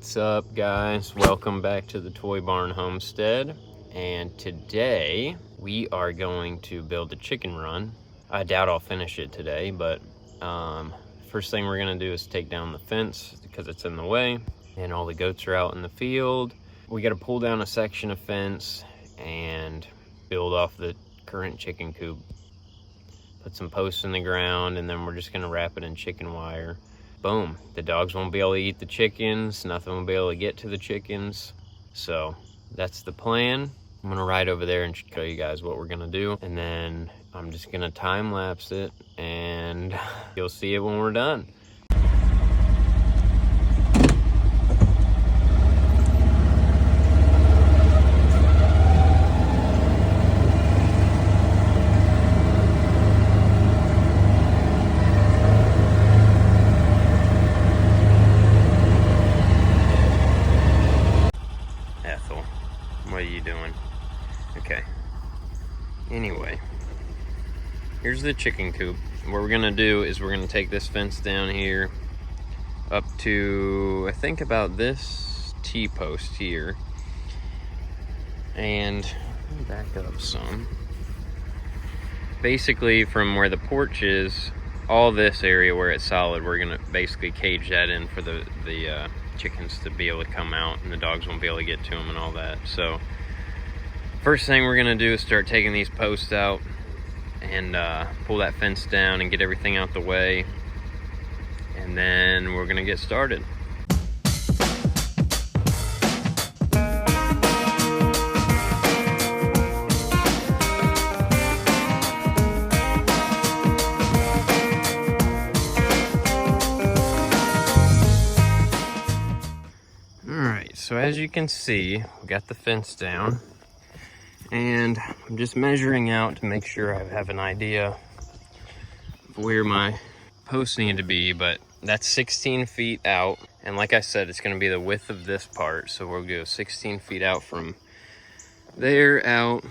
What's up, guys? Welcome back to the Toy Barn Homestead. And today we are going to build a chicken run. I doubt I'll finish it today, but first thing we're gonna do is take down the fence because it's in the way and all the goats are out in the field. We gotta pull down a section of fence and build off the current chicken coop. Put some posts in the ground, and then we're just gonna wrap it in chicken wire. Boom, the dogs won't be able to eat the chickens, nothing will be able to get to the chickens. So that's the plan. I'm gonna ride over there and show you guys what we're gonna do, and then I'm just gonna time lapse it and you'll see it when we're done. What are you doing? Okay. Anyway, here's the chicken coop. What we're gonna do is we're gonna take this fence down here up to, I think, about this T-post here. And back up some. Basically, from where the porch is, all this area where it's solid, we're gonna basically cage that in for the chickens to be able to come out, and the dogs won't be able to get to them and all that. So first thing we're gonna do is start taking these posts out and pull that fence down and get everything out the way, and then we're gonna get started. So as you can see, we got the fence down, and I'm just measuring out to make sure I have an idea of where my posts need to be, but that's 16 feet out. And like I said, it's gonna be the width of this part. So we'll go 16 feet out from there out,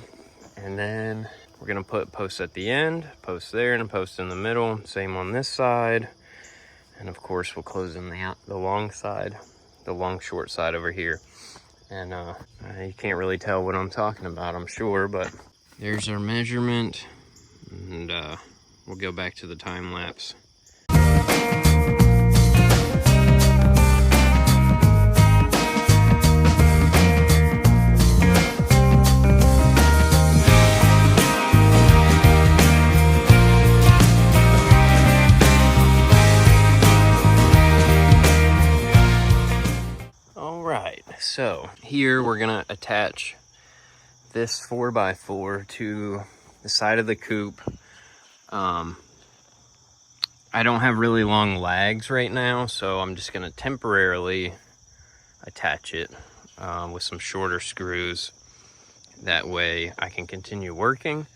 and then we're gonna put posts at the end, posts there, and a post in the middle. Same on this side. And of course, we'll close in the long side. The long short side over here. And you can't really tell what I'm talking about, I'm sure, but there's our measurement, and we'll go back to the time lapse. So here we're gonna attach this 4x4 to the side of the coop. I don't have really long legs right now, so I'm just gonna temporarily attach it with some shorter screws. That way I can continue working,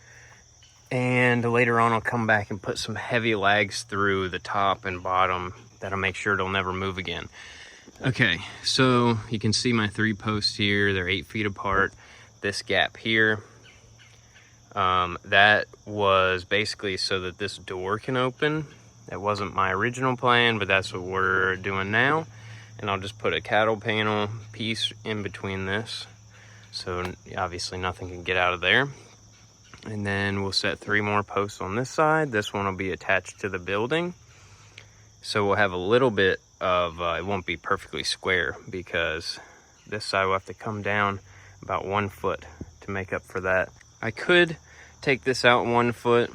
and later on I'll come back and put some heavy legs through the top and bottom. That'll make sure it'll never move again. Okay, so you can see my 3 posts here. They're 8 feet apart. This gap here, that was basically so that this door can open. That wasn't my original plan, but that's what we're doing now. And I'll just put a cattle panel piece in between this, so obviously nothing can get out of there. And then we'll set 3 more posts on this side. This one will be attached to the building. So we'll have a little bit of, it won't be perfectly square because this side will have to come down about 1 foot to make up for that. I could take this out 1 foot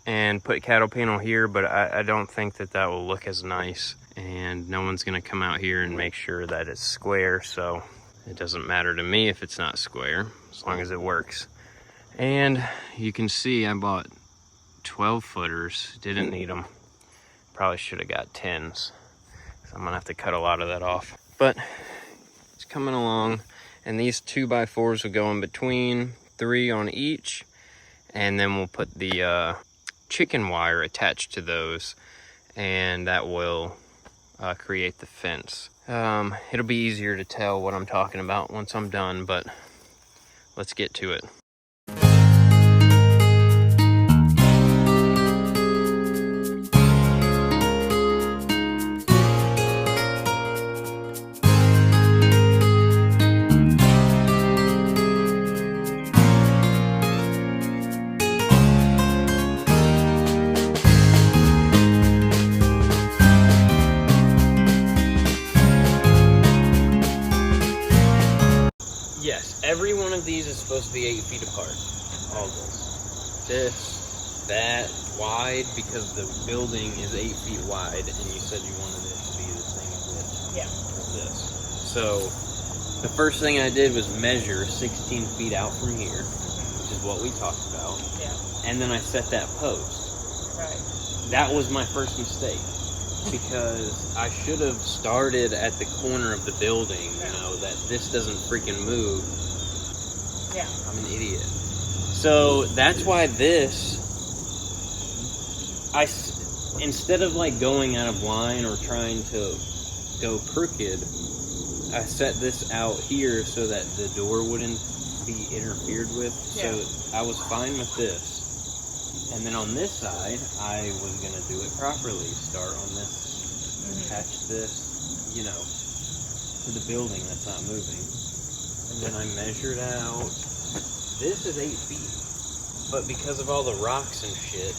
and put cattle panel here, but I don't think that that will look as nice, and no one's gonna come out here and make sure that it's square, so it doesn't matter to me if it's not square, as long as it works. And you can see I bought 12 footers, didn't need them. Probably should have got 10s. So I'm gonna have to cut a lot of that off. But it's coming along, and these 2x4s will go in between, 3 on each, and then we'll put the chicken wire attached to those, and that will create the fence. It'll be easier to tell what I'm talking about once I'm done, but let's get to it. is supposed to be 8 feet apart. All this, that, wide, because the building is 8 feet wide, and you said you wanted it to be the same width. Yeah. As this. So the first thing I did was measure 16 feet out from here, which is what we talked about. Yeah. And then I set that post. Right. That was my first mistake, because I should have started at the corner of the building, you know, that this doesn't freaking move. Yeah. I'm an idiot. So that's why this, instead of like going out of line or trying to go crooked, I set this out here so that the door wouldn't be interfered with. Yeah. So I was fine with this. And then on this side, I was going to do it properly. Start on this, attach this, you know, to the building that's not moving. And then I measured out, this is 8 feet. But because of all the rocks and shit,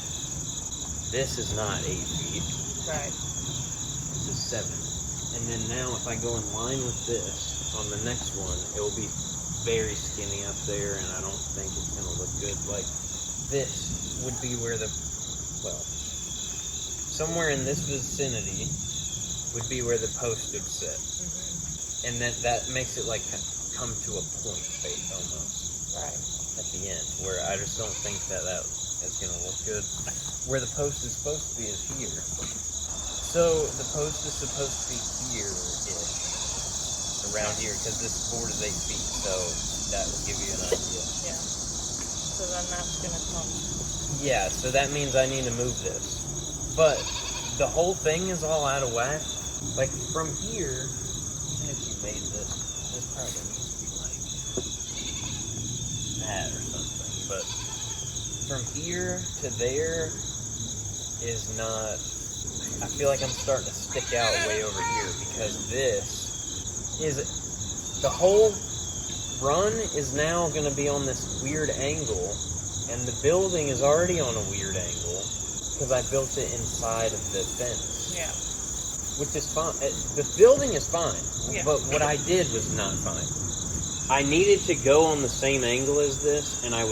this is not 8 feet. Right. This is 7. And then now if I go in line with this on the next one, it will be very skinny up there, and I don't think it's going to look good. Like, this would be where the, well, somewhere in this vicinity would be where the post would sit. And then that makes it like come to a point face almost. Right. At the end, where I just don't think that is going to look good. Where the post is supposed to be is here. So the post is supposed to be here-ish, around here, because this board is 8 feet, so that will give you an idea. Yeah. So then that's going to come. Yeah, so that means I need to move this. But the whole thing is all out of whack. Like, from here, even if you made this probably needs to be like that or something. But from here to there is not... I feel like I'm starting to stick out way over here, because this is... The whole run is now going to be on this weird angle, and the building is already on a weird angle, because I built it inside of the fence. Yeah. Which is fine. The building is fine, Yeah. but what I did was not fine. I needed to go on the same angle as this, and I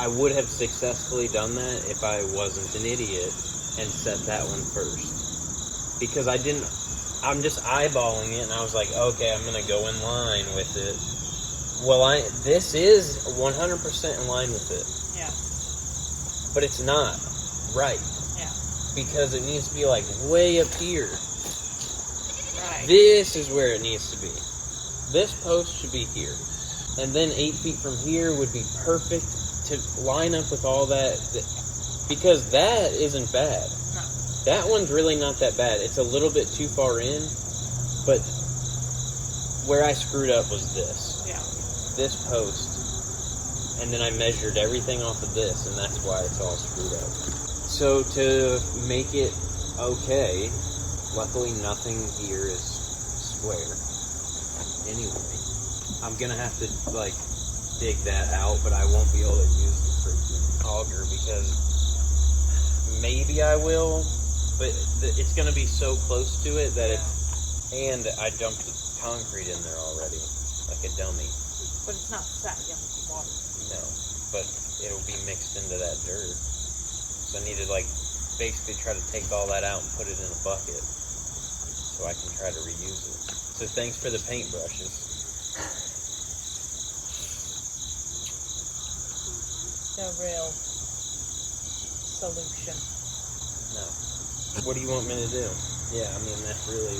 would have successfully done that if I wasn't an idiot and set that one first. Because I'm just eyeballing it, and I was like, okay, I'm going to go in line with it. Well, this is 100% in line with it. Yeah. But it's not right. Yeah. Because it needs to be like way up here. Right. This is where it needs to be. This post should be here. And then 8 feet from here would be perfect to line up with all that. Because that isn't bad. No. That one's really not that bad. It's a little bit too far in. But where I screwed up was this. Yeah. This post. And then I measured everything off of this. And that's why it's all screwed up. So to make it okay, luckily nothing here is square. Anyway, I'm gonna have to like dig that out, but I won't be able to use the freaking auger because maybe I will, but it's gonna be so close to it that and I dumped the concrete in there already, like a dummy. But it's not set yet with the water. No, but it'll be mixed into that dirt. So I need to like basically try to take all that out and put it in a bucket so I can try to reuse it. So thanks for the paintbrushes. No real solution. No. What do you want me to do? Yeah, I mean, that's really,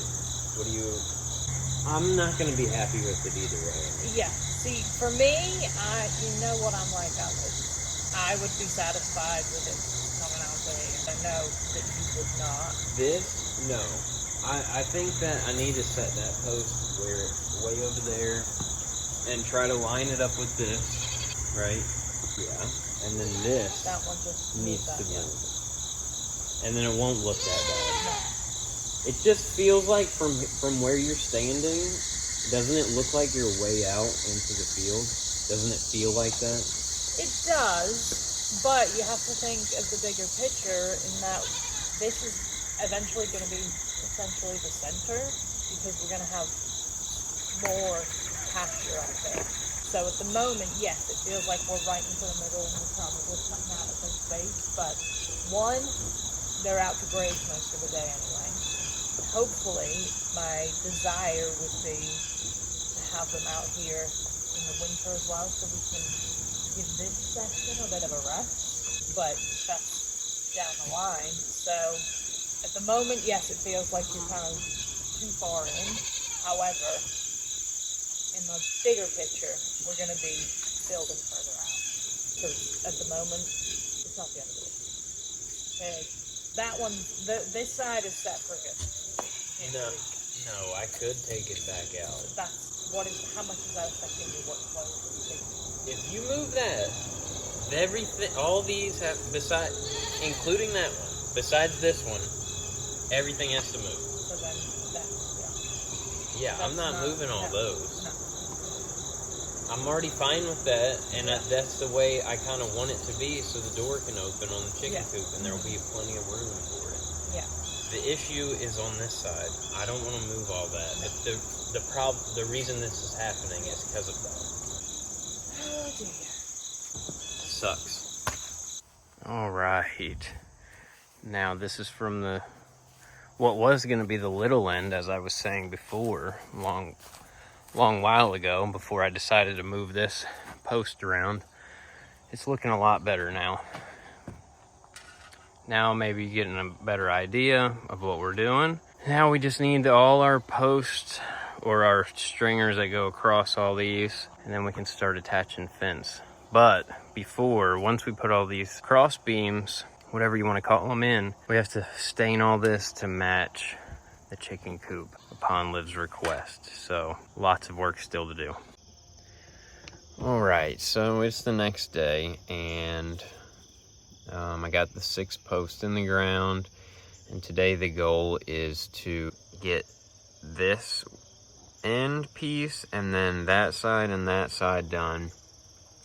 I'm not going to be happy with it either way. Yeah. See, for me, you know what I'm like on this. I would be satisfied with it coming out big. I know that you would not. This? No. I think that I need to set that post where way over there and try to line it up with this, right? Yeah. And then this That one just needs to yeah. move. And then it won't look that bad. No. It just feels like from where you're standing, doesn't it look like you're way out into the field? Doesn't it feel like that? It does, but you have to think of the bigger picture in that this is eventually going to be essentially the center because we're going to have more pasture out there. So at the moment, yes, it feels like we're right into the middle and we're probably cutting out of their space. But one, they're out to graze most of the day anyway. Hopefully, my desire would be to have them out here in the winter as well, so we can give this section a bit of a rest. But that's down the line. So at the moment, yes, it feels like you're kind of too far in. However, in the bigger picture, we're going to be building further out. Because at the moment, it's not the end of the world. Okay, that one, this side is set for good. No, I could take it back out. That's how much is that affecting your workflow? If you move that, everything, all these have, including that one, besides this one, everything has to move. So then Yeah, I'm not moving all those. No. I'm already fine with that, and that's the way I kind of want it to be, so the door can open on the chicken coop, and there will be plenty of room for it. Yeah. The issue is on this side. I don't want to move all that. The reason this is happening is because of that. Oh dear. Sucks. All right. Now this is from what was going to be the little end, as I was saying before, long while ago, before I decided to move this post around. It's looking a lot better now. Now maybe getting a better idea of what we're doing. Now we just need all our posts or our stringers that go across all these, and then we can start attaching fence. But once we put all these cross beams, whatever you want to call them in, we have to stain all this to match the chicken coop upon Liv's request. So lots of work still to do. All right, so it's the next day, and I got the 6 posts in the ground, and today the goal is to get this end piece and then that side and that side done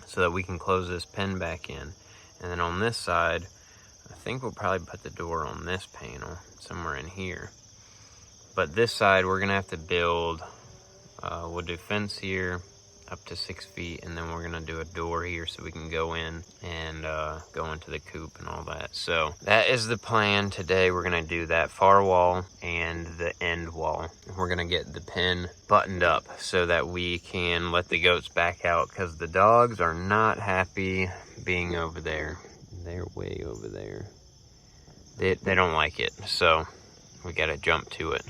so that we can close this pen back in. And then on this side, I think we'll probably put the door on this panel somewhere in here. But this side, we're gonna have to build, we'll do fence here up to 6 feet, and then we're gonna do a door here so we can go in and go into the coop and all that. So that is the plan today. We're gonna do that far wall and the end wall. We're gonna get the pen buttoned up so that we can let the goats back out, because the dogs are not happy being over there. They're way over there. They don't like it, so we gotta jump to it.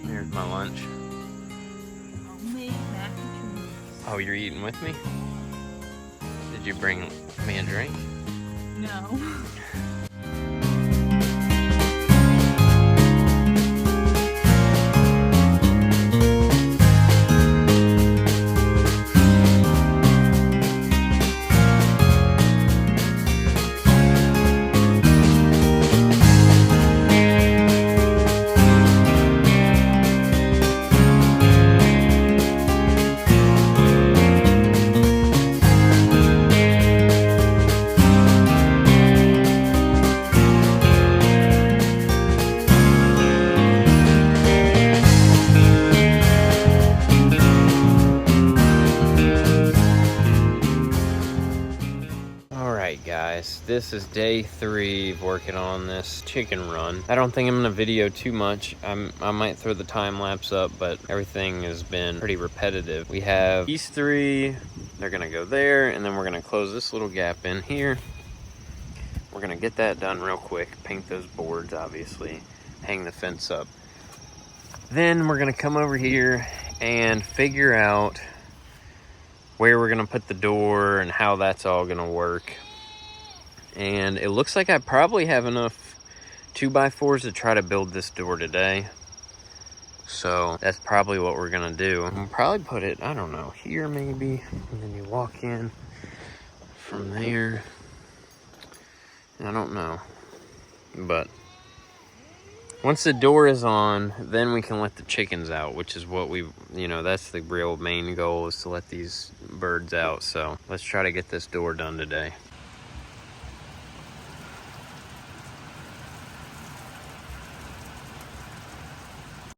Here's my lunch. Homemade mac and cheese. Oh, you're eating with me? Did you bring me a drink? No. guys, this is day 3 of working on this chicken run. I don't think I'm gonna video too much. I might throw the time lapse up, but everything has been pretty repetitive. We have these 3, they're gonna go there, and then we're gonna close this little gap in here. We're gonna get that done real quick, paint those boards obviously, hang the fence up. Then we're gonna come over here and figure out where we're gonna put the door and how that's all gonna work. And it looks like I probably have enough 2x4s to try to build this door today. So that's probably what we're gonna do. We'll probably put it, I don't know, here maybe, and then you walk in from there. I don't know, but once the door is on, then we can let the chickens out, which is what we, that's the real main goal, is to let these birds out. So let's try to get this door done today.